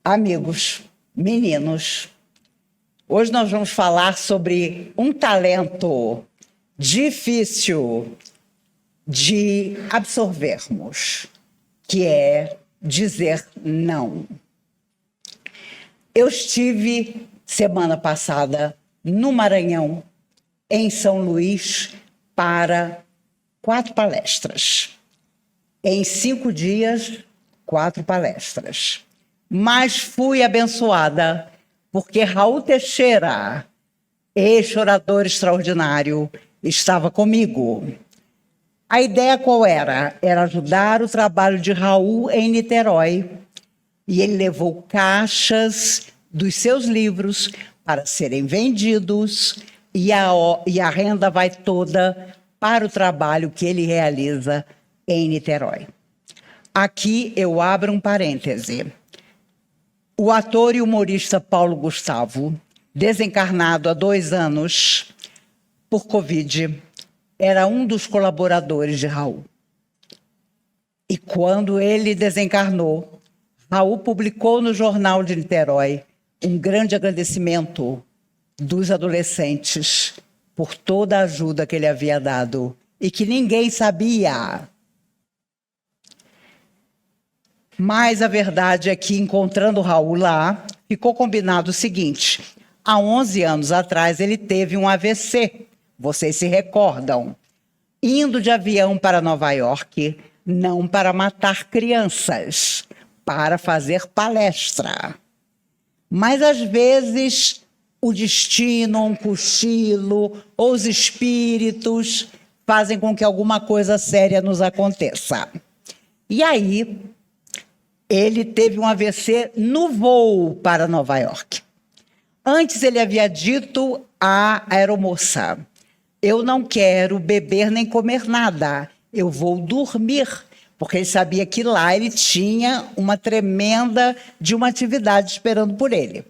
Amigos, meninos, hoje nós vamos falar sobre um talento difícil de absorvermos, que é dizer não. Eu estive semana passada no Maranhão, em São Luís, para 4 palestras. Em 5 dias, 4 palestras. Mas fui abençoada, porque Raul Teixeira, ex-orador extraordinário, estava comigo. A ideia qual era? Era ajudar o trabalho de Raul em Niterói. E ele levou caixas dos seus livros para serem vendidos e a renda vai toda para o trabalho que ele realiza em Niterói. Aqui eu abro um parêntese. O ator e humorista Paulo Gustavo, desencarnado há 2 anos por Covid, era um dos colaboradores de Raul. E quando ele desencarnou, Raul publicou no Jornal de Niterói um grande agradecimento dos adolescentes por toda a ajuda que ele havia dado e que ninguém sabia. Mas a verdade é que, encontrando Raul lá, ficou combinado o seguinte: há 11 anos atrás ele teve um AVC, vocês se recordam, indo de avião para Nova York, não para matar crianças, para fazer palestra. Mas às vezes o destino, um cochilo ou os espíritos fazem com que alguma coisa séria nos aconteça. E aí ele teve um AVC no voo para Nova York. Antes ele havia dito à aeromoça: eu não quero beber nem comer nada, eu vou dormir. Porque ele sabia que lá ele tinha uma tremenda de uma atividade esperando por ele.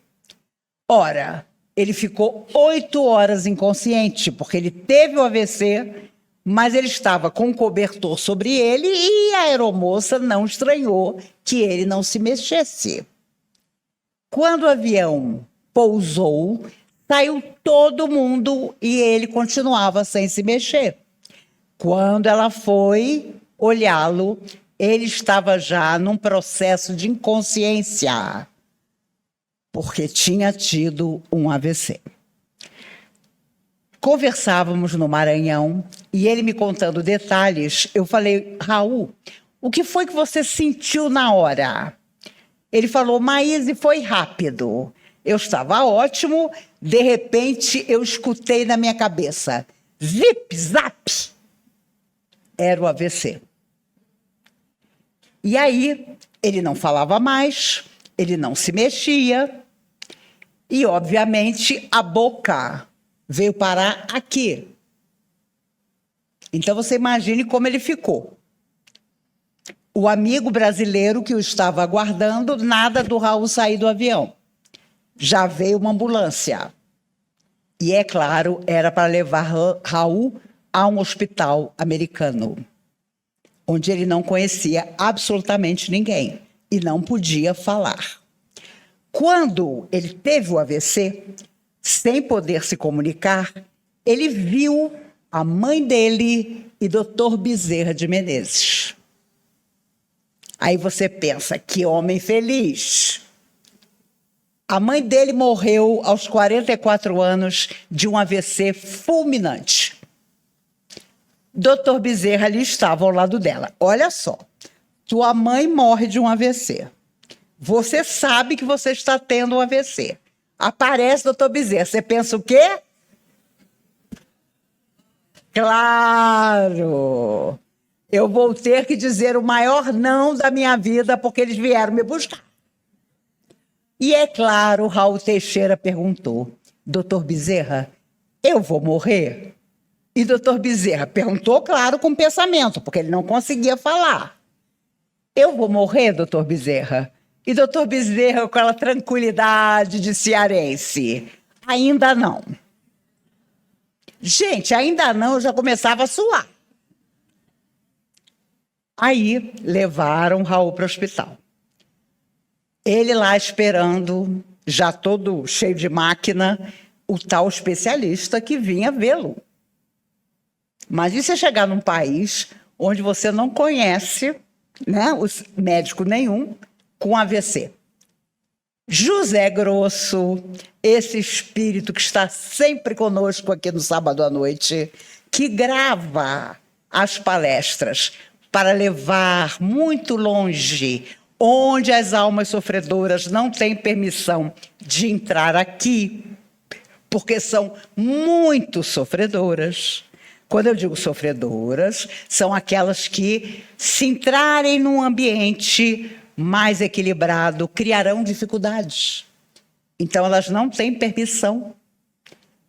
Ora, ele ficou 8 horas inconsciente, porque ele teve o AVC, mas ele estava com um cobertor sobre ele e a aeromoça não estranhou que ele não se mexesse. Quando o avião pousou, saiu todo mundo e ele continuava sem se mexer. Quando ela foi olhá-lo, ele estava já num processo de inconsciência, porque tinha tido um AVC. Conversávamos no Maranhão e ele me contando detalhes. Eu falei: Raul, o que foi que você sentiu na hora? Ele falou: Maíse, foi rápido. Eu estava ótimo, de repente eu escutei na minha cabeça: zip, zap. Era o AVC. E aí, ele não falava mais, ele não se mexia, e, obviamente, a boca veio parar aqui. Então, você imagine como ele ficou. O amigo brasileiro que o estava aguardando, nada do Raul sair do avião. Já veio uma ambulância. E, é claro, era para levar Raul a um hospital americano, onde ele não conhecia absolutamente ninguém e não podia falar. Quando ele teve o AVC, sem poder se comunicar, ele viu a mãe dele e Dr. Bezerra de Menezes. Aí você pensa, que homem feliz. A mãe dele morreu aos 44 anos de um AVC fulminante. Dr. Bezerra ali estava ao lado dela. Olha só, tua mãe morre de um AVC. Você sabe que você está tendo um AVC. Aparece Dr. Bezerra. Você pensa o quê? Claro! Eu vou ter que dizer o maior não da minha vida porque eles vieram me buscar. E é claro, Raul Teixeira perguntou: Dr. Bezerra, eu vou morrer? E Dr. Bezerra perguntou, claro, com pensamento, porque ele não conseguia falar. Eu vou morrer, Dr. Bezerra? E Dr. Bezerra, com aquela tranquilidade de cearense: ainda não. Gente, ainda não, eu já começava a suar. Aí levaram Raul para o hospital. Ele lá esperando, já todo cheio de máquina, o tal especialista que vinha vê-lo. Mas e você chegar num país onde você não conhece, né, médico nenhum com AVC? José Grosso, esse espírito que está sempre conosco aqui no sábado à noite, que grava as palestras para levar muito longe, onde as almas sofredoras não têm permissão de entrar aqui, porque são muito sofredoras. Quando eu digo sofredoras, são aquelas que, se entrarem num ambiente mais equilibrado, criarão dificuldades. Então, elas não têm permissão.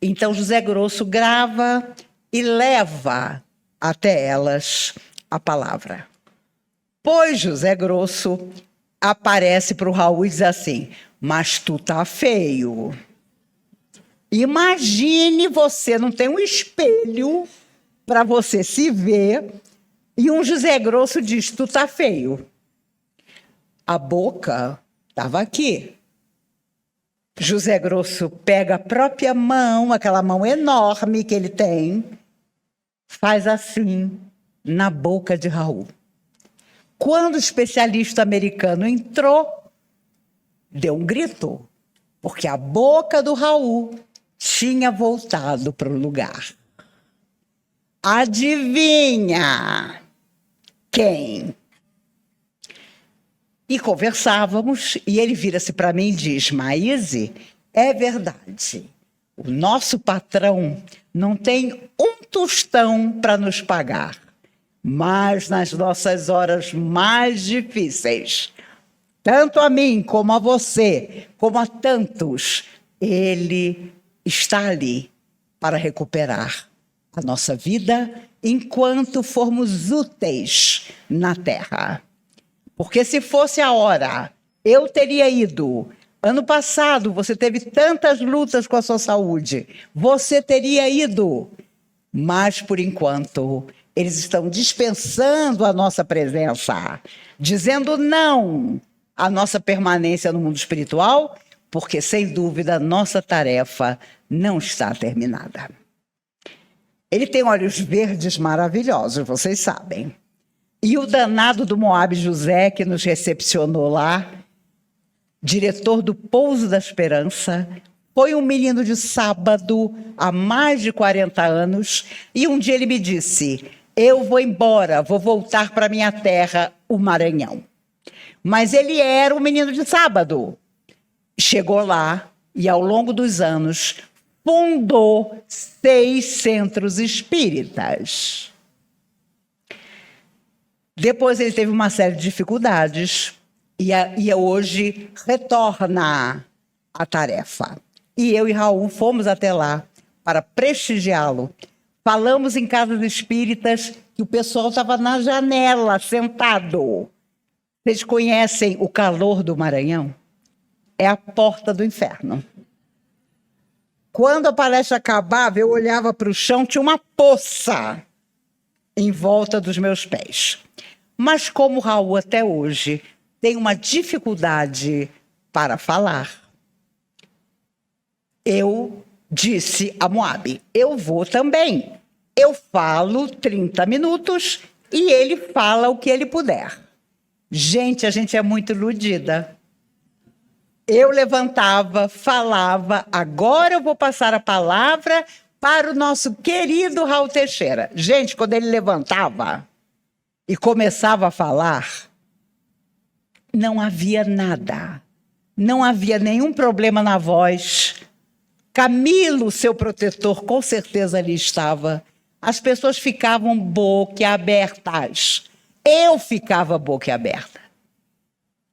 Então, José Grosso grava e leva até elas a palavra. Pois José Grosso aparece para o Raul e diz assim: mas tu tá feio. Imagine você não tem um espelho para você se ver e um José Grosso diz: tu tá feio. A boca estava aqui. José Grosso pega a própria mão, aquela mão enorme que ele tem, faz assim na boca de Raul. Quando o especialista americano entrou, deu um grito, porque a boca do Raul tinha voltado para o lugar. Adivinha quem? E conversávamos, e ele vira-se para mim e diz: Maíse, é verdade, o nosso patrão não tem um tostão para nos pagar, mas nas nossas horas mais difíceis, tanto a mim como a você, como a tantos, ele está ali para recuperar a nossa vida enquanto formos úteis na Terra. Porque se fosse a hora, eu teria ido. Ano passado, você teve tantas lutas com a sua saúde. Você teria ido. Mas, por enquanto, eles estão dispensando a nossa presença, dizendo não à nossa permanência no mundo espiritual, porque, sem dúvida, nossa tarefa não está terminada. Ele tem olhos verdes maravilhosos, vocês sabem. E o danado do Moab José, que nos recepcionou lá, diretor do Pouso da Esperança, foi um menino de sábado há mais de 40 anos, e um dia ele me disse: eu vou embora, vou voltar para minha terra, o Maranhão. Mas ele era um menino de sábado. Chegou lá e, ao longo dos anos, fundou 6 centros espíritas. Depois ele teve uma série de dificuldades e hoje retorna à tarefa. E eu e Raul fomos até lá para prestigiá-lo. Falamos em casas espíritas que o pessoal estava na janela, sentado. Vocês conhecem o calor do Maranhão? É a porta do inferno. Quando a palestra acabava, eu olhava para o chão, tinha uma poça em volta dos meus pés. Mas como Raul até hoje tem uma dificuldade para falar, eu disse a Moab: eu vou também. Eu falo 30 minutos e ele fala o que ele puder. Gente, a gente é muito iludida. Eu levantava, falava: agora eu vou passar a palavra para o nosso querido Raul Teixeira. Gente, quando ele levantava e começava a falar, não havia nada. Não havia nenhum problema na voz. Camilo, seu protetor, com certeza ali estava. As pessoas ficavam boquiabertas. Eu ficava boquiaberta.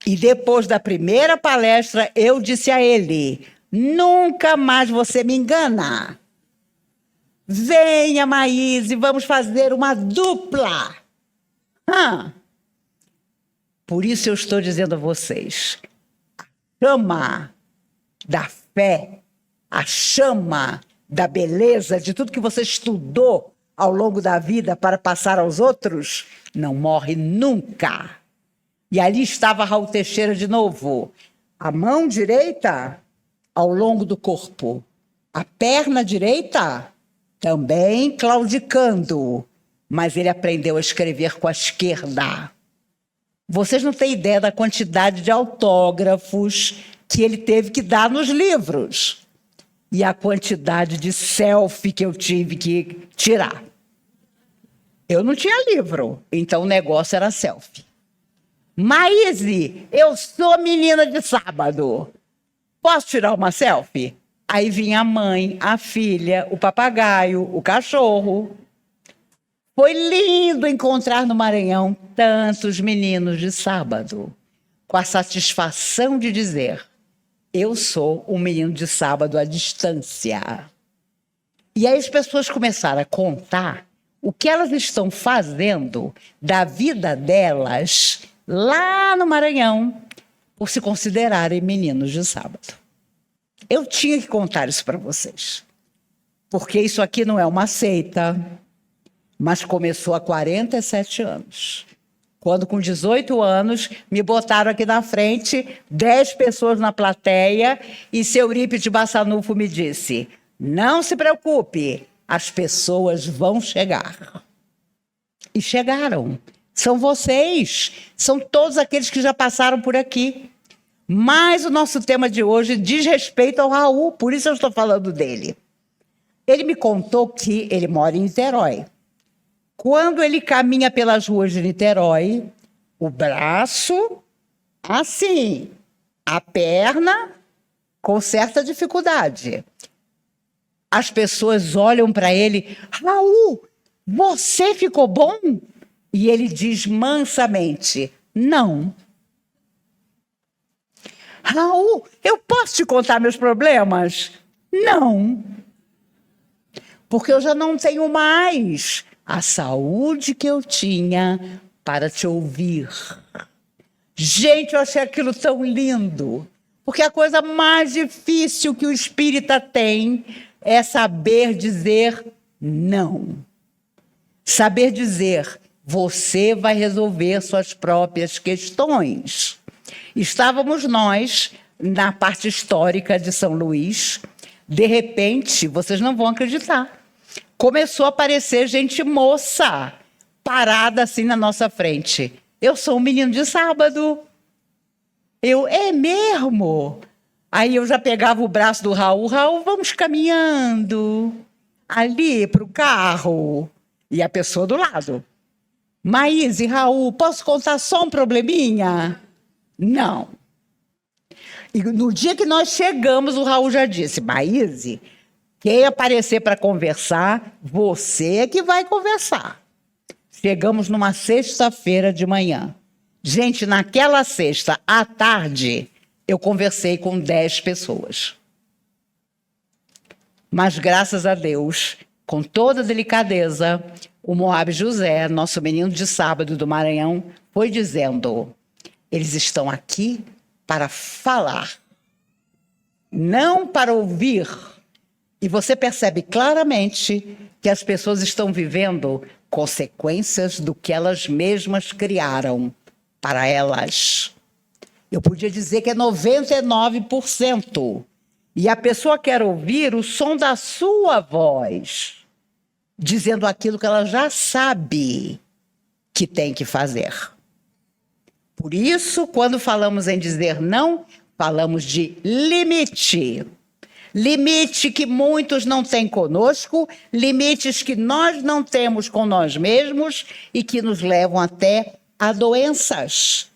E depois da primeira palestra, eu disse a ele: nunca mais você me engana. Venha, Maíse, vamos fazer uma dupla. Por isso eu estou dizendo a vocês: a chama da fé, a chama da beleza, de tudo que você estudou ao longo da vida para passar aos outros, não morre nunca. E ali estava Raul Teixeira de novo, A mão direita ao longo do corpo. A perna direita também claudicando. Mas ele aprendeu a escrever com a esquerda. Vocês não têm ideia da quantidade de autógrafos que ele teve que dar nos livros. E a quantidade de selfie que eu tive que tirar. Eu não tinha livro, então o negócio era selfie. Maíse, eu sou menina de sábado. Posso tirar uma selfie? Aí vinha a mãe, a filha, o papagaio, o cachorro. Foi lindo encontrar no Maranhão tantos meninos de sábado, com a satisfação de dizer: eu sou um menino de sábado à distância. E aí as pessoas começaram a contar o que elas estão fazendo da vida delas lá no Maranhão, por se considerarem meninos de sábado. Eu tinha que contar isso para vocês, porque isso aqui não é uma seita, mas começou há 47 anos. Quando, com 18 anos, me botaram aqui na frente, 10 pessoas na plateia, e seu Eurípides Bassanufo me disse: não se preocupe, as pessoas vão chegar. E chegaram. São vocês, são todos aqueles que já passaram por aqui. Mas o nosso tema de hoje diz respeito ao Raul, por isso eu estou falando dele. Ele me contou que ele mora em Niterói. Quando ele caminha pelas ruas de Niterói, o braço, assim, a perna, com certa dificuldade. As pessoas olham para ele: Raul, você ficou bom? E ele diz mansamente: não. Raul, eu posso te contar meus problemas? Não. Porque eu já não tenho mais a saúde que eu tinha para te ouvir. Gente, eu achei aquilo tão lindo. Porque a coisa mais difícil que o espírita tem é saber dizer não. Saber dizer: você vai resolver suas próprias questões. Estávamos nós na parte histórica de São Luís. De repente, vocês não vão acreditar, começou a aparecer gente moça, parada assim na nossa frente. Eu sou um menino de sábado. É mesmo? Aí eu já pegava o braço do Raul: Raul, vamos caminhando ali para o carro. E a pessoa do lado: Maíse, Raul, posso contar só um probleminha? Não. E no dia que nós chegamos, o Raul já disse: Maíse, quem aparecer para conversar, você é que vai conversar. Chegamos numa sexta-feira de manhã. Gente, naquela sexta, à tarde, eu conversei com 10 pessoas. Mas, graças a Deus, com toda delicadeza, o Moab José, nosso menino de sábado do Maranhão, foi dizendo: eles estão aqui para falar, não para ouvir. E você percebe claramente que as pessoas estão vivendo consequências do que elas mesmas criaram para elas. Eu podia dizer que é 99%. E a pessoa quer ouvir o som da sua voz, dizendo aquilo que ela já sabe que tem que fazer. Por isso, quando falamos em dizer não, falamos de limite. Limite que muitos não têm conosco, limites que nós não temos com nós mesmos e que nos levam até a doenças.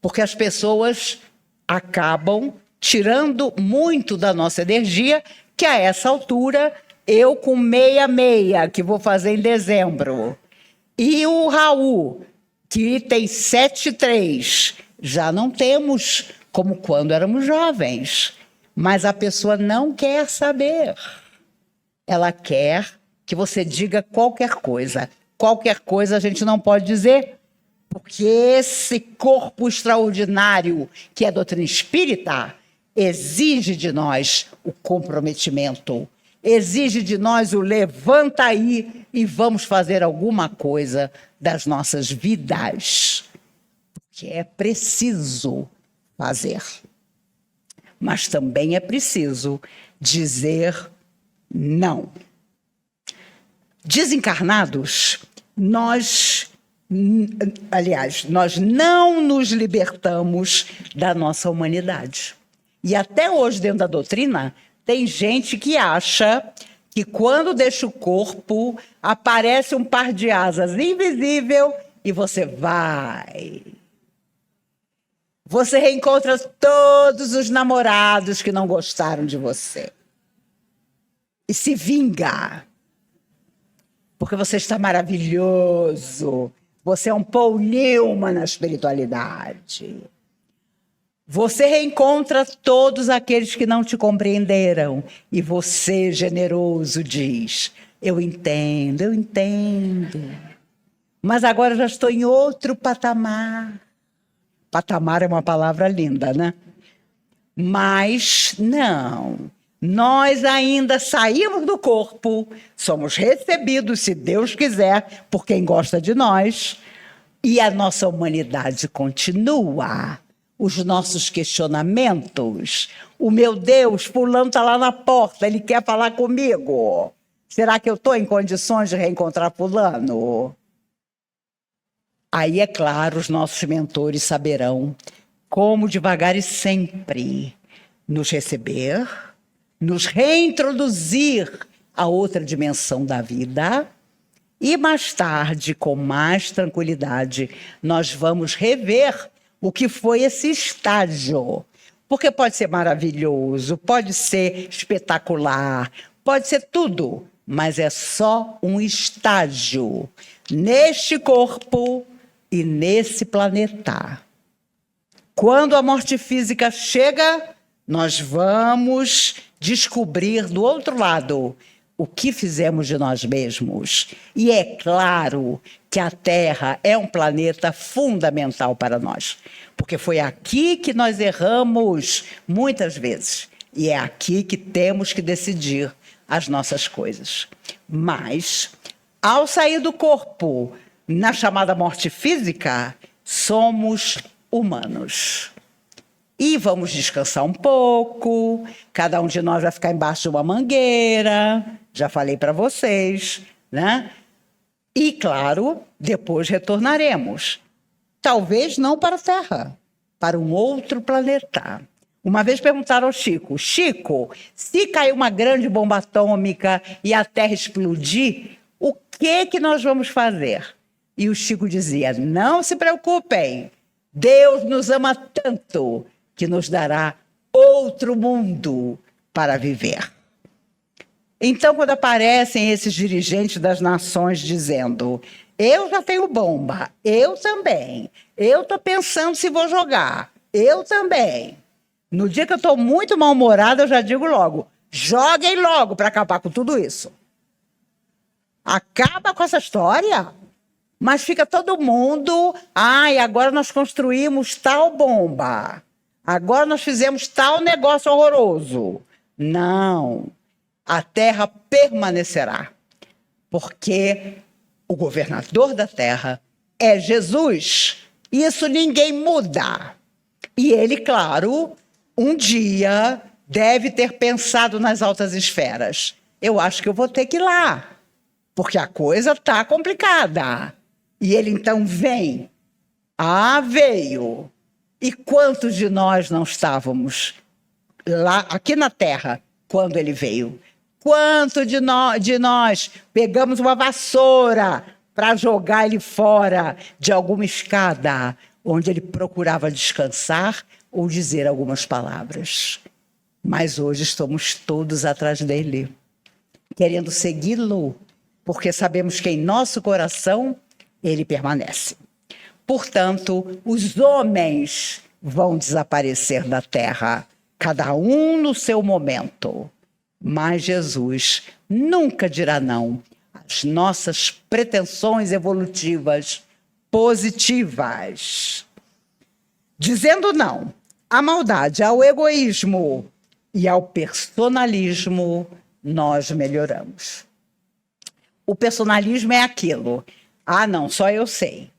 Porque as pessoas acabam tirando muito da nossa energia, que a essa altura, eu com 66, que vou fazer em dezembro, e o Raul, que tem 73, já não temos como quando éramos jovens. Mas a pessoa não quer saber. Ela quer que você diga qualquer coisa. Qualquer coisa a gente não pode dizer, porque esse corpo extraordinário que é a doutrina espírita exige de nós o comprometimento, exige de nós o levanta aí e vamos fazer alguma coisa das nossas vidas. Porque é preciso fazer. mas também é preciso dizer não. Desencarnados, nós não nos libertamos da nossa humanidade. E até hoje, dentro da doutrina, tem gente que acha que quando deixa o corpo, aparece um par de asas invisível e você vai. Você reencontra todos os namorados que não gostaram de você. E se vinga. Porque você está maravilhoso. Você é um Paul Newman na espiritualidade. Você reencontra todos aqueles que não te compreenderam. E você, generoso, diz: eu entendo. Mas agora eu já estou em outro patamar. Patamar é uma palavra linda, né? Mas não. Nós ainda saímos do corpo, somos recebidos, se Deus quiser, por quem gosta de nós, e a nossa humanidade continua. Os nossos questionamentos. O meu Deus, fulano está lá na porta, ele quer falar comigo. Será que eu estou em condições de reencontrar fulano? Aí, é claro, os nossos mentores saberão como devagar e sempre nos receber, nos reintroduzir a outra dimensão da vida e mais tarde, com mais tranquilidade, nós vamos rever o que foi esse estágio. Porque pode ser maravilhoso, pode ser espetacular, pode ser tudo, mas é só um estágio neste corpo e nesse planeta. Quando a morte física chega, nós vamos descobrir do outro lado o que fizemos de nós mesmos. E é claro que a Terra é um planeta fundamental para nós, porque foi aqui que nós erramos muitas vezes. E é aqui que temos que decidir as nossas coisas. Mas, ao sair do corpo, na chamada morte física, somos humanos. E vamos descansar um pouco, cada um de nós vai ficar embaixo de uma mangueira, já falei para vocês, né? E, claro, depois retornaremos. Talvez não para a Terra, para um outro planeta. Uma vez perguntaram ao Chico: Chico, se cair uma grande bomba atômica e a Terra explodir, o que nós vamos fazer? E o Chico dizia: não se preocupem, Deus nos ama tanto que nos dará outro mundo para viver. Então, quando aparecem esses dirigentes das nações dizendo: eu já tenho bomba, eu também, eu estou pensando se vou jogar, eu também. No dia que eu estou muito mal-humorada, eu já digo logo: joguem logo para acabar com tudo isso. Acaba com essa história. Mas fica todo mundo: ai, agora nós construímos tal bomba. Agora nós fizemos tal negócio horroroso. Não. A Terra permanecerá. Porque o governador da Terra é Jesus. Isso ninguém muda. E ele, claro, um dia deve ter pensado nas altas esferas. Eu acho que eu vou ter que ir lá, porque a coisa está complicada. E ele então vem. Ah, veio. E quantos de nós não estávamos lá, aqui na Terra, quando ele veio? Quanto de nós pegamos uma vassoura para jogar ele fora de alguma escada, onde ele procurava descansar ou dizer algumas palavras? Mas hoje estamos todos atrás dele, querendo segui-lo, porque sabemos que em nosso coração ele permanece. Portanto, os homens vão desaparecer da Terra, cada um no seu momento. Mas Jesus nunca dirá não às nossas pretensões evolutivas positivas. Dizendo não à maldade, ao egoísmo e ao personalismo, nós melhoramos. O personalismo é aquilo: ah, não, só eu sei.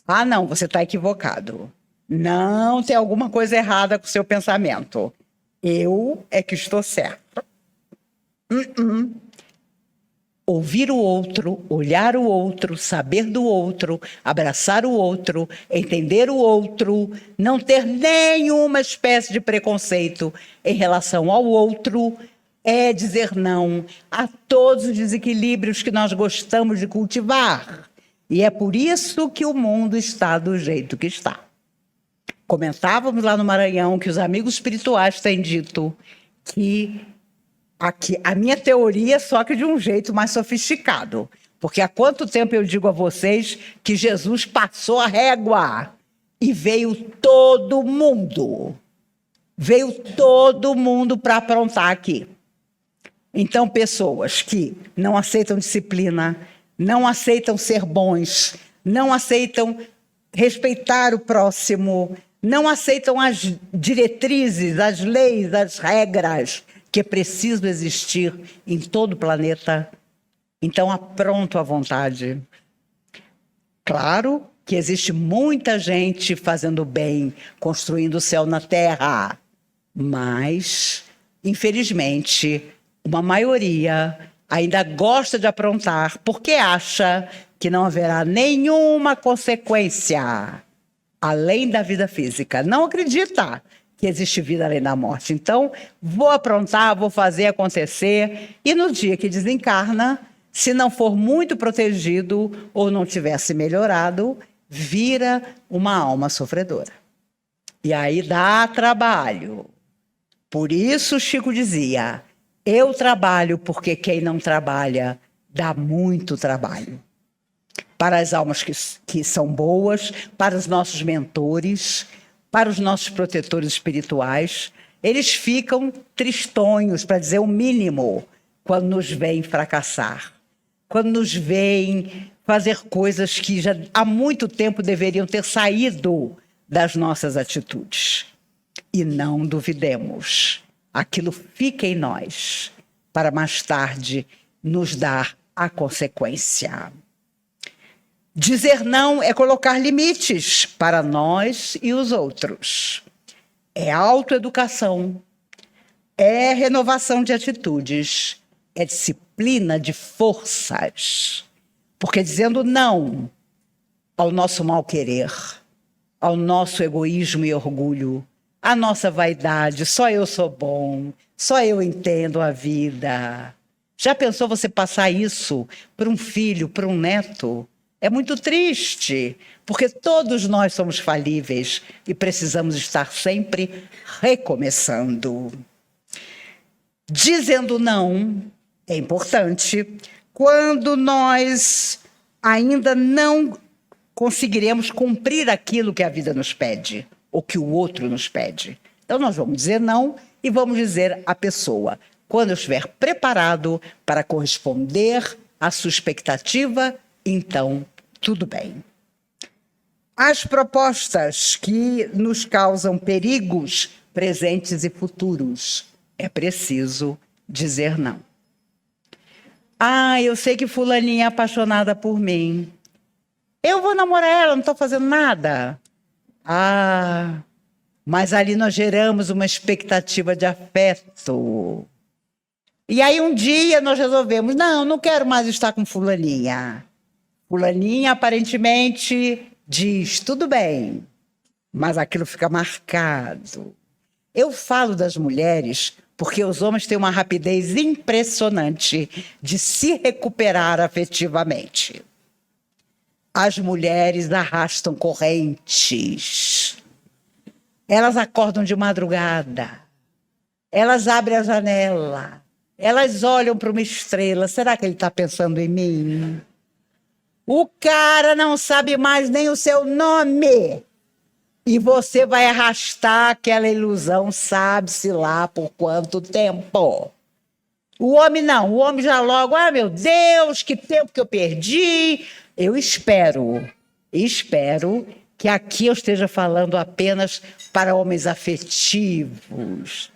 Ah, não, você está equivocado. Não, tem alguma coisa errada com o seu pensamento. Eu é que estou certo. Ouvir o outro, olhar o outro, saber do outro, abraçar o outro, entender o outro, não ter nenhuma espécie de preconceito em relação ao outro, é dizer não a todos os desequilíbrios que nós gostamos de cultivar. E é por isso que o mundo está do jeito que está. Comentávamos lá no Maranhão que os amigos espirituais têm dito que aqui, a minha teoria, só que de um jeito mais sofisticado. Porque há quanto tempo eu digo a vocês que Jesus passou a régua e veio todo mundo. Veio todo mundo para aprontar aqui. Então, pessoas que não aceitam disciplina, não aceitam ser bons, não aceitam respeitar o próximo, não aceitam as diretrizes, as leis, as regras que precisam existir em todo o planeta, então apronto à vontade. Claro que existe muita gente fazendo bem, construindo o céu na terra, mas, infelizmente, uma maioria ainda gosta de aprontar porque acha que não haverá nenhuma consequência além da vida física. Não acredita que existe vida além da morte. Então, vou aprontar, vou fazer acontecer, e no dia que desencarna, se não for muito protegido ou não tivesse melhorado, vira uma alma sofredora. E aí dá trabalho. Por isso Chico dizia, eu trabalho porque quem não trabalha dá muito trabalho. Para as almas que são boas, para os nossos mentores, para os nossos protetores espirituais, eles ficam tristonhos, para dizer o mínimo, quando nos veem fracassar, quando nos veem fazer coisas que já há muito tempo deveriam ter saído das nossas atitudes. E não duvidemos, aquilo fica em nós, para mais tarde nos dar a consequência. Dizer não é colocar limites para nós e os outros. É autoeducação, é renovação de atitudes, é disciplina de forças. Porque dizendo não ao nosso mal-querer, ao nosso egoísmo e orgulho, à nossa vaidade, só eu sou bom, só eu entendo a vida. Já pensou você passar isso para um filho, para um neto? É muito triste, porque todos nós somos falíveis e precisamos estar sempre recomeçando. Dizendo não é importante quando nós ainda não conseguiremos cumprir aquilo que a vida nos pede, ou que o outro nos pede. Então nós vamos dizer não e vamos dizer à pessoa, quando eu estiver preparado para corresponder à sua expectativa, então, tudo bem. As propostas que nos causam perigos presentes e futuros, é preciso dizer não. Ah, eu sei que fulaninha é apaixonada por mim. Eu vou namorar ela, não estou fazendo nada. Ah, mas ali nós geramos uma expectativa de afeto. E aí um dia nós resolvemos, não quero mais estar com fulaninha. Fulaninha aparentemente diz, tudo bem, mas aquilo fica marcado. Eu falo das mulheres porque os homens têm uma rapidez impressionante de se recuperar afetivamente. As mulheres arrastam correntes. Elas acordam de madrugada. Elas abrem a janela. Elas olham para uma estrela. Será que ele está pensando em mim? O cara não sabe mais nem o seu nome. E você vai arrastar aquela ilusão, sabe-se lá por quanto tempo. O homem não, o homem já logo, meu Deus, que tempo que eu perdi. Eu espero que aqui eu esteja falando apenas para homens afetivos,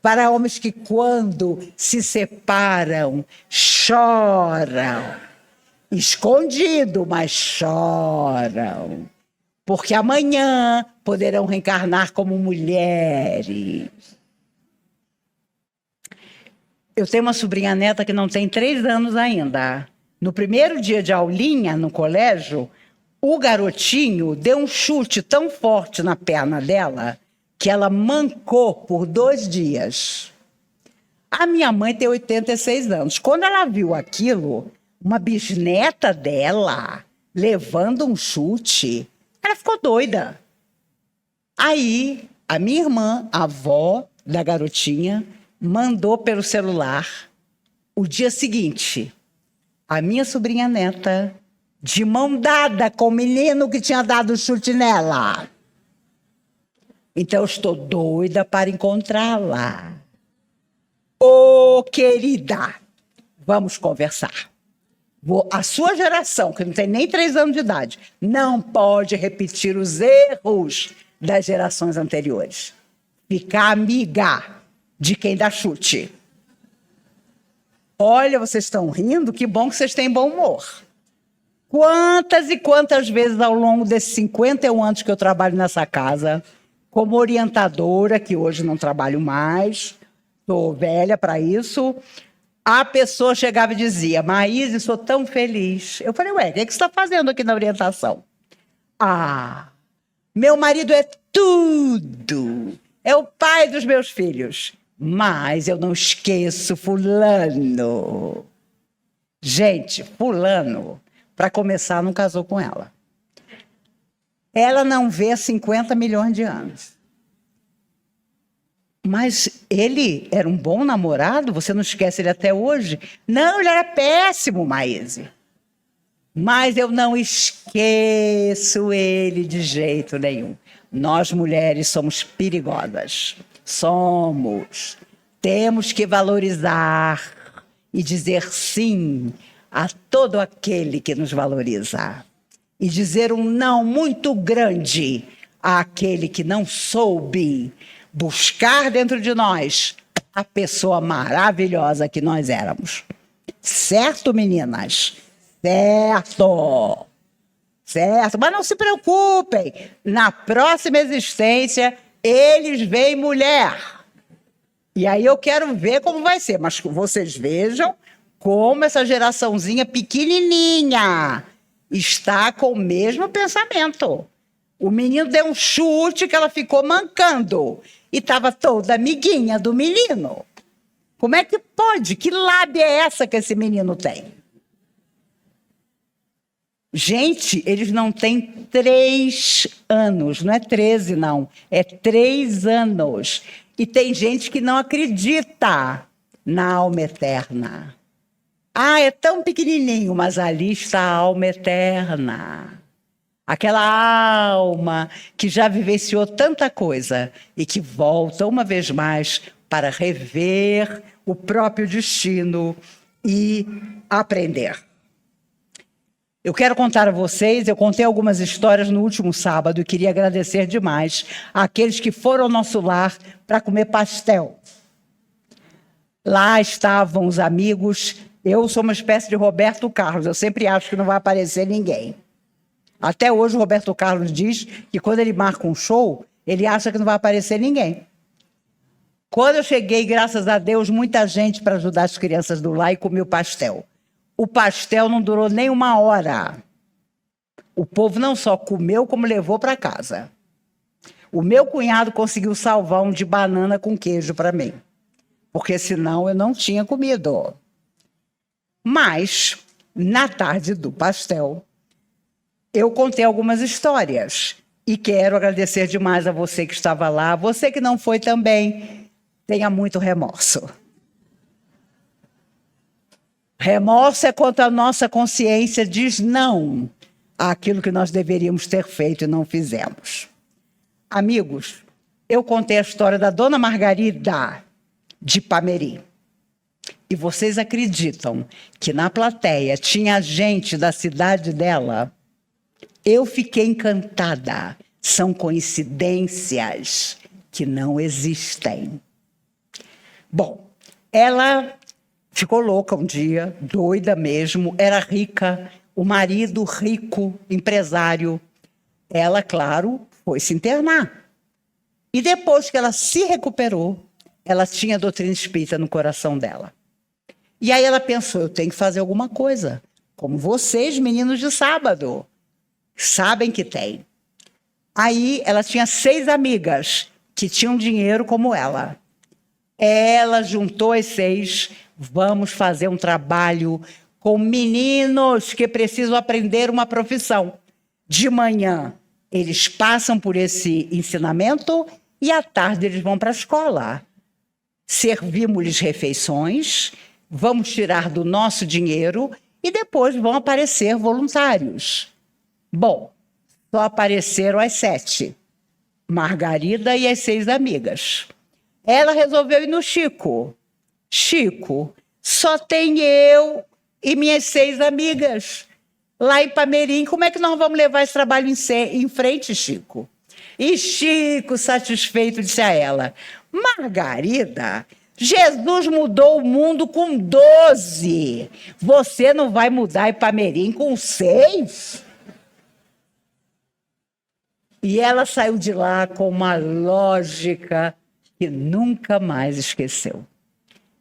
para homens que quando se separam, choram. Escondido, mas choram. Porque amanhã poderão reencarnar como mulheres. Eu tenho uma sobrinha neta que não tem 3 anos ainda. No primeiro dia de aulinha no colégio, o garotinho deu um chute tão forte na perna dela que ela mancou por 2 dias. A minha mãe tem 86 anos. Quando ela viu aquilo, uma bisneta dela levando um chute, ela ficou doida. Aí, a minha irmã, a avó da garotinha, mandou pelo celular o dia seguinte. A minha sobrinha neta, de mão dada com o menino que tinha dado o chute nela. Então, eu estou doida para encontrá-la. Ô, querida, vamos conversar. A sua geração, que não tem nem 3 anos de idade, não pode repetir os erros das gerações anteriores. Ficar amiga de quem dá chute. Olha, vocês estão rindo? Que bom que vocês têm bom humor. Quantas e quantas vezes ao longo desses 51 anos que eu trabalho nessa casa, como orientadora, que hoje não trabalho mais, estou velha para isso, a pessoa chegava e dizia: Maíse, sou tão feliz. Eu falei: ué, o que você está fazendo aqui na orientação? Ah, meu marido é tudo. É o pai dos meus filhos. Mas eu não esqueço fulano. Gente, fulano, para começar, não casou com ela. Ela não vê há 50 milhões de anos. Mas ele era um bom namorado? Você não esquece ele até hoje? Não, ele era péssimo, Maíse. Mas eu não esqueço ele de jeito nenhum. Nós, mulheres, somos perigosas. Somos. Temos que valorizar e dizer sim a todo aquele que nos valoriza. E dizer um não muito grande àquele que não soube buscar dentro de nós a pessoa maravilhosa que nós éramos. Certo, meninas? Certo. Certo. Mas não se preocupem. Na próxima existência, eles veem mulher. E aí eu quero ver como vai ser. Mas vocês vejam como essa geraçãozinha pequenininha está com o mesmo pensamento. O menino deu um chute que ela ficou mancando. E estava toda amiguinha do menino. Como é que pode? Que lábia é essa que esse menino tem? Gente, eles não têm 3 anos. Não é 13, não. É 3 anos. E tem gente que não acredita na alma eterna. Ah, é tão pequenininho, mas ali está a alma eterna. Aquela alma que já vivenciou tanta coisa e que volta uma vez mais para rever o próprio destino e aprender. Eu quero contar a vocês, eu contei algumas histórias no último sábado e queria agradecer demais àqueles que foram ao nosso lar para comer pastel. Lá estavam os amigos. Eu sou uma espécie de Roberto Carlos, eu sempre acho que não vai aparecer ninguém. Até hoje o Roberto Carlos diz que quando ele marca um show, ele acha que não vai aparecer ninguém. Quando eu cheguei, graças a Deus, muita gente para ajudar as crianças do lar e comer o pastel. O pastel não durou nem 1 hora. O povo não só comeu, como levou para casa. O meu cunhado conseguiu salvar um de banana com queijo para mim, porque senão eu não tinha comido. Mas, na tarde do pastel, eu contei algumas histórias e quero agradecer demais a você que estava lá. Você que não foi também, tenha muito remorso. Remorso é quando a nossa consciência diz não àquilo que nós deveríamos ter feito e não fizemos. Amigos, eu contei a história da Dona Margarida de Ipameri. E vocês acreditam que na plateia tinha gente da cidade dela? Eu fiquei encantada. São coincidências que não existem. Bom, ela ficou louca um dia, doida mesmo, era rica, o marido rico, empresário. Ela, claro, foi se internar. E depois que ela se recuperou, ela tinha a doutrina espírita no coração dela. E aí ela pensou, eu tenho que fazer alguma coisa. Como vocês, meninos de sábado, sabem que tem. Aí ela tinha 6 amigas que tinham dinheiro como ela. Ela juntou as 6, vamos fazer um trabalho com meninos que precisam aprender uma profissão. De manhã, eles passam por esse ensinamento e à tarde eles vão para a escola. Servimos-lhes refeições, vamos tirar do nosso dinheiro e depois vão aparecer voluntários. Bom, só apareceram as 7, Margarida e as 6 amigas. Ela resolveu ir no Chico. Chico, só tem eu e minhas 6 amigas. Lá em Pamirim, como é que nós vamos levar esse trabalho em frente, Chico? E Chico, satisfeito, disse a ela, Margarida, Jesus mudou o mundo com 12. Você não vai mudar em Pamirim com 6? E ela saiu de lá com uma lógica que nunca mais esqueceu.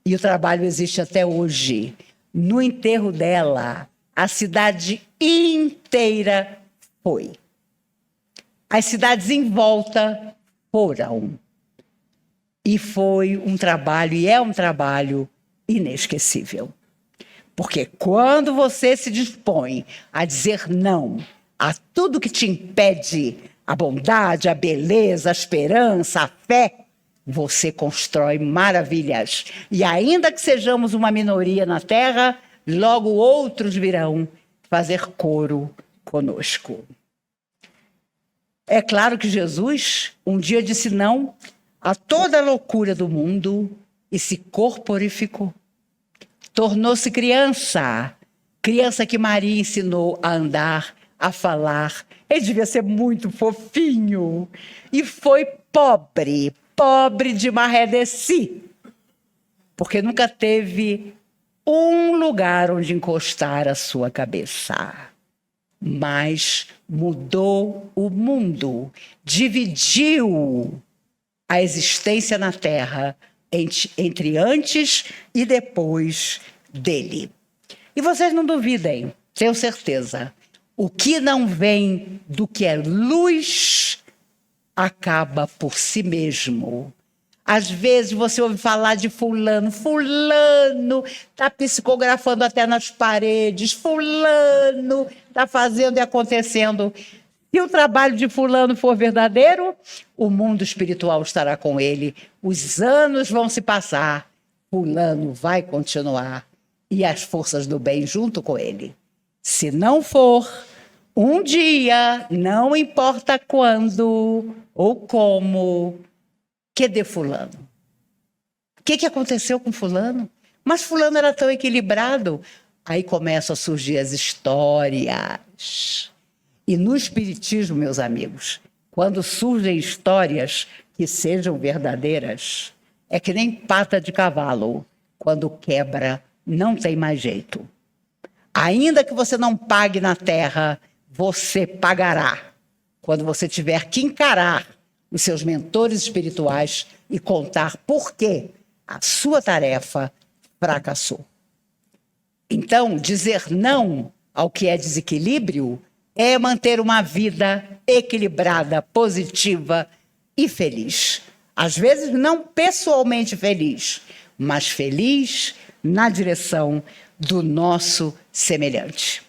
E o trabalho existe até hoje. No enterro dela, a cidade inteira foi. As cidades em volta foram. E foi um trabalho, e é um trabalho inesquecível. Porque quando você se dispõe a dizer não a tudo que te impede a bondade, a beleza, a esperança, a fé, você constrói maravilhas. E ainda que sejamos uma minoria na Terra, logo outros virão fazer coro conosco. É claro que Jesus um dia disse não a toda a loucura do mundo e se corporificou. Tornou-se criança, criança que Maria ensinou a andar, a falar. Ele devia ser muito fofinho. E foi pobre de maré de si, porque nunca teve um lugar onde encostar a sua cabeça. Mas mudou o mundo, dividiu a existência na Terra entre antes e depois dele. E vocês não duvidem, tenho certeza, o que não vem do que é luz acaba por si mesmo. Às vezes você ouve falar de fulano está psicografando até nas paredes, fulano está fazendo e acontecendo. Se o trabalho de fulano for verdadeiro, o mundo espiritual estará com ele. Os anos vão se passar, fulano vai continuar e as forças do bem junto com ele. Se não for, um dia, não importa quando ou como, que de fulano? O que aconteceu com fulano? Mas fulano era tão equilibrado. Aí começam a surgir as histórias. E no espiritismo, meus amigos, quando surgem histórias que sejam verdadeiras, é que nem pata de cavalo. Quando quebra, não tem mais jeito. Ainda que você não pague na terra, você pagará quando você tiver que encarar os seus mentores espirituais e contar por que a sua tarefa fracassou. Então, dizer não ao que é desequilíbrio é manter uma vida equilibrada, positiva e feliz. Às vezes não pessoalmente feliz, mas feliz na direção do nosso semelhante.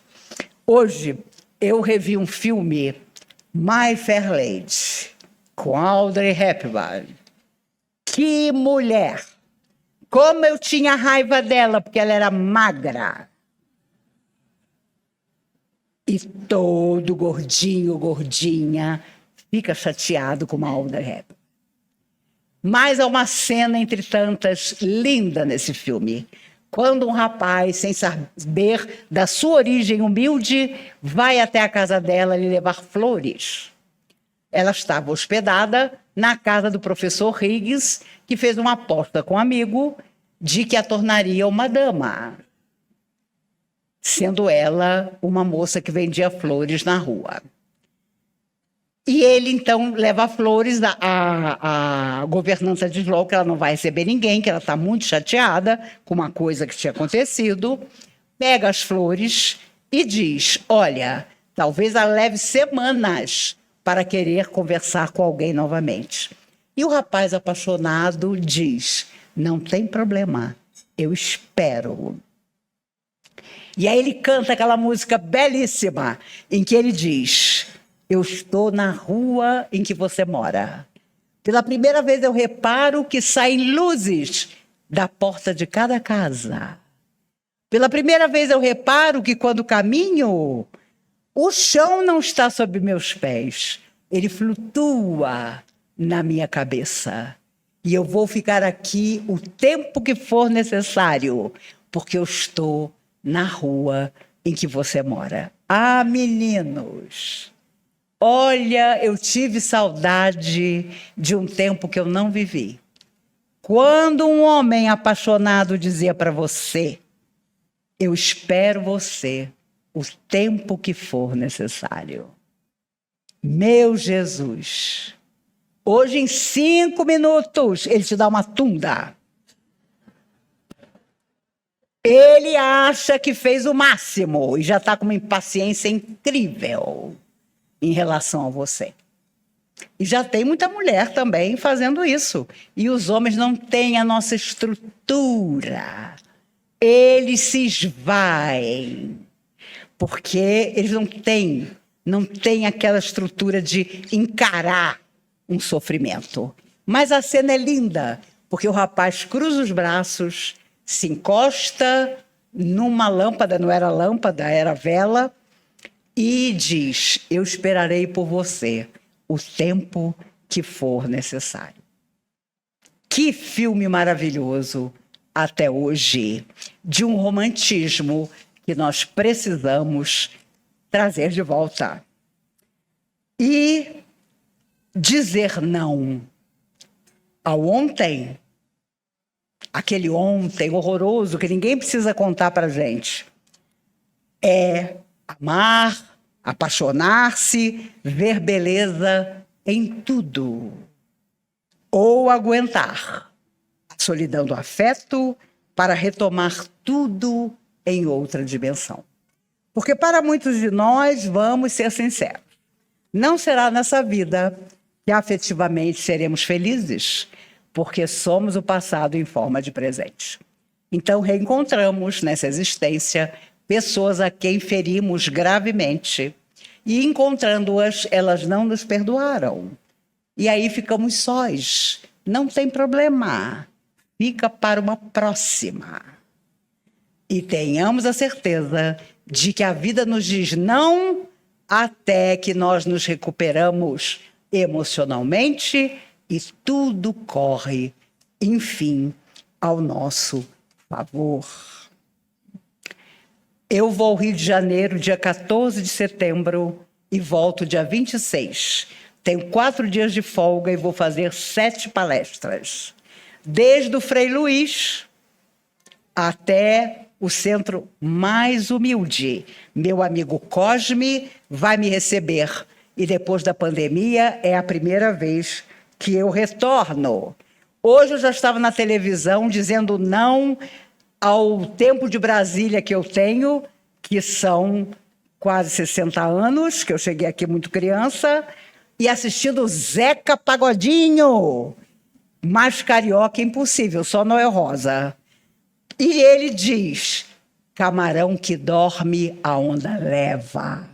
Hoje eu revi um filme, My Fair Lady, com Audrey Hepburn. Que mulher! Como eu tinha raiva dela, porque ela era magra. E todo gordinho, gordinha, fica chateado com uma Audrey Hepburn. Mas há uma cena entre tantas linda nesse filme. Quando um rapaz, sem saber da sua origem humilde, vai até a casa dela lhe levar flores. Ela estava hospedada na casa do professor Higgs, que fez uma aposta com um amigo de que a tornaria uma dama, sendo ela uma moça que vendia flores na rua. E ele, então, leva flores, a governanta diz logo que ela não vai receber ninguém, que ela está muito chateada com uma coisa que tinha acontecido, pega as flores e diz, olha, talvez ela leve semanas para querer conversar com alguém novamente. E o rapaz apaixonado diz, não tem problema, eu espero. E aí ele canta aquela música belíssima, em que ele diz, eu estou na rua em que você mora. Pela primeira vez eu reparo que saem luzes da porta de cada casa. Pela primeira vez eu reparo que quando caminho, o chão não está sob meus pés. Ele flutua na minha cabeça. E eu vou ficar aqui o tempo que for necessário, porque eu estou na rua em que você mora. Ah, meninos, olha, eu tive saudade de um tempo que eu não vivi. Quando um homem apaixonado dizia para você, eu espero você o tempo que for necessário. Meu Jesus, hoje em 5 minutos ele te dá uma tunda. Ele acha que fez o máximo e já está com uma impaciência incrível em relação a você. E já tem muita mulher também fazendo isso. E os homens não têm a nossa estrutura. Eles se esvaem, porque eles não têm aquela estrutura de encarar um sofrimento. Mas a cena é linda, porque o rapaz cruza os braços, se encosta numa lâmpada, não era lâmpada, era vela, e diz, eu esperarei por você o tempo que for necessário. Que filme maravilhoso até hoje, de um romantismo que nós precisamos trazer de volta. E dizer não ao ontem, aquele ontem horroroso que ninguém precisa contar para a gente, é amar, apaixonar-se, ver beleza em tudo. Ou aguentar a solidão do afeto para retomar tudo em outra dimensão. Porque para muitos de nós, vamos ser sinceros, não será nessa vida que afetivamente seremos felizes, porque somos o passado em forma de presente. Então, reencontramos nessa existência pessoas a quem ferimos gravemente e, encontrando-as, elas não nos perdoaram. E aí ficamos sós. Não tem problema. Fica para uma próxima. E tenhamos a certeza de que a vida nos diz não até que nós nos recuperamos emocionalmente e tudo corre, enfim, ao nosso favor. Eu vou ao Rio de Janeiro dia 14 de setembro e volto dia 26. Tenho 4 dias de folga e vou fazer 7 palestras. Desde o Frei Luís até o centro mais humilde. Meu amigo Cosme vai me receber. E depois da pandemia é a primeira vez que eu retorno. Hoje eu já estava na televisão dizendo não ao tempo de Brasília que eu tenho, que são quase 60 anos, que eu cheguei aqui muito criança, e assistindo Zeca Pagodinho. Mais carioca impossível, só Noel Rosa. E ele diz, camarão que dorme, a onda leva.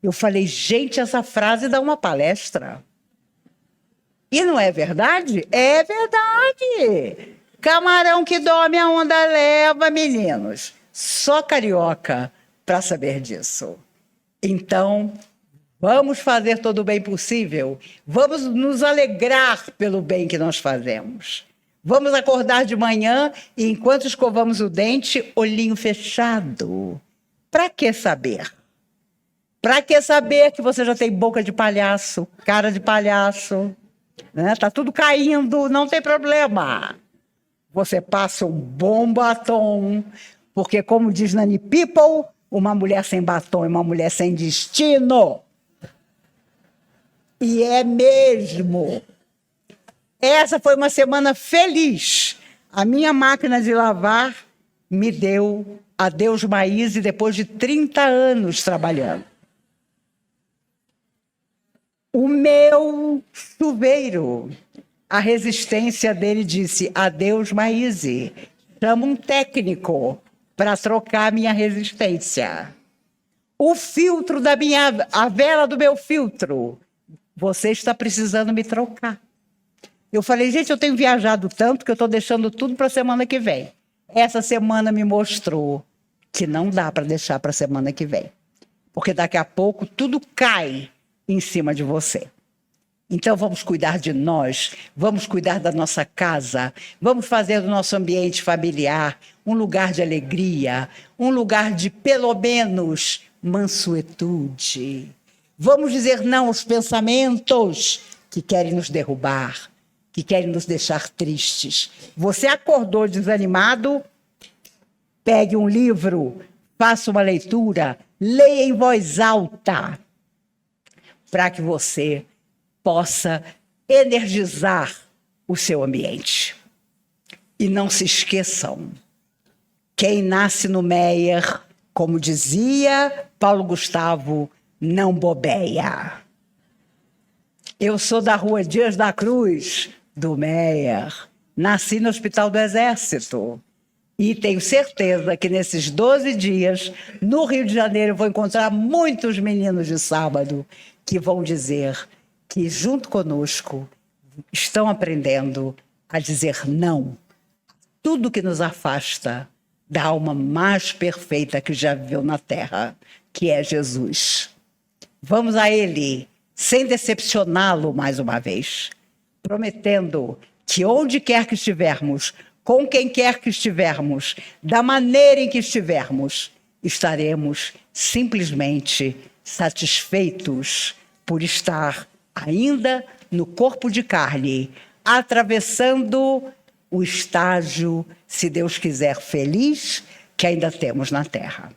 Eu falei, gente, essa frase dá uma palestra. E não é verdade? É verdade. Camarão que dorme, a onda leva, meninos. Só carioca para saber disso. Então, vamos fazer todo o bem possível. Vamos nos alegrar pelo bem que nós fazemos. Vamos acordar de manhã e, enquanto escovamos o dente, olhinho fechado. Para que saber? Para que saber que você já tem boca de palhaço, cara de palhaço, né? Tá tudo caindo, não tem problema. Você passa um bom batom, porque, como diz Nani People, uma mulher sem batom é uma mulher sem destino. E é mesmo. Essa foi uma semana feliz. A minha máquina de lavar me deu adeus Maíse depois de 30 anos trabalhando. O meu chuveiro, a resistência dele disse, adeus Maíse, chama um técnico para trocar a minha resistência. O filtro a vela do meu filtro, você está precisando me trocar. Eu falei, gente, eu tenho viajado tanto que eu estou deixando tudo para a semana que vem. Essa semana me mostrou que não dá para deixar para a semana que vem. Porque daqui a pouco tudo cai em cima de você. Então vamos cuidar de nós, vamos cuidar da nossa casa, vamos fazer do nosso ambiente familiar um lugar de alegria, um lugar de, pelo menos, mansuetude. Vamos dizer não aos pensamentos que querem nos derrubar, que querem nos deixar tristes. Você acordou desanimado? Pegue um livro, faça uma leitura, leia em voz alta, para que você possa energizar o seu ambiente. E não se esqueçam, quem nasce no Meier, como dizia Paulo Gustavo, não bobeia. Eu sou da Rua Dias da Cruz, do Meier. Nasci no Hospital do Exército. E tenho certeza que nesses 12 dias, no Rio de Janeiro, eu vou encontrar muitos meninos de sábado que vão dizer que, junto conosco, estão aprendendo a dizer não. Tudo que nos afasta da alma mais perfeita que já viveu na Terra, que é Jesus. Vamos a Ele, sem decepcioná-lo mais uma vez, prometendo que onde quer que estivermos, com quem quer que estivermos, da maneira em que estivermos, estaremos simplesmente satisfeitos por estar ainda no corpo de carne, atravessando o estágio, se Deus quiser, feliz, que ainda temos na Terra.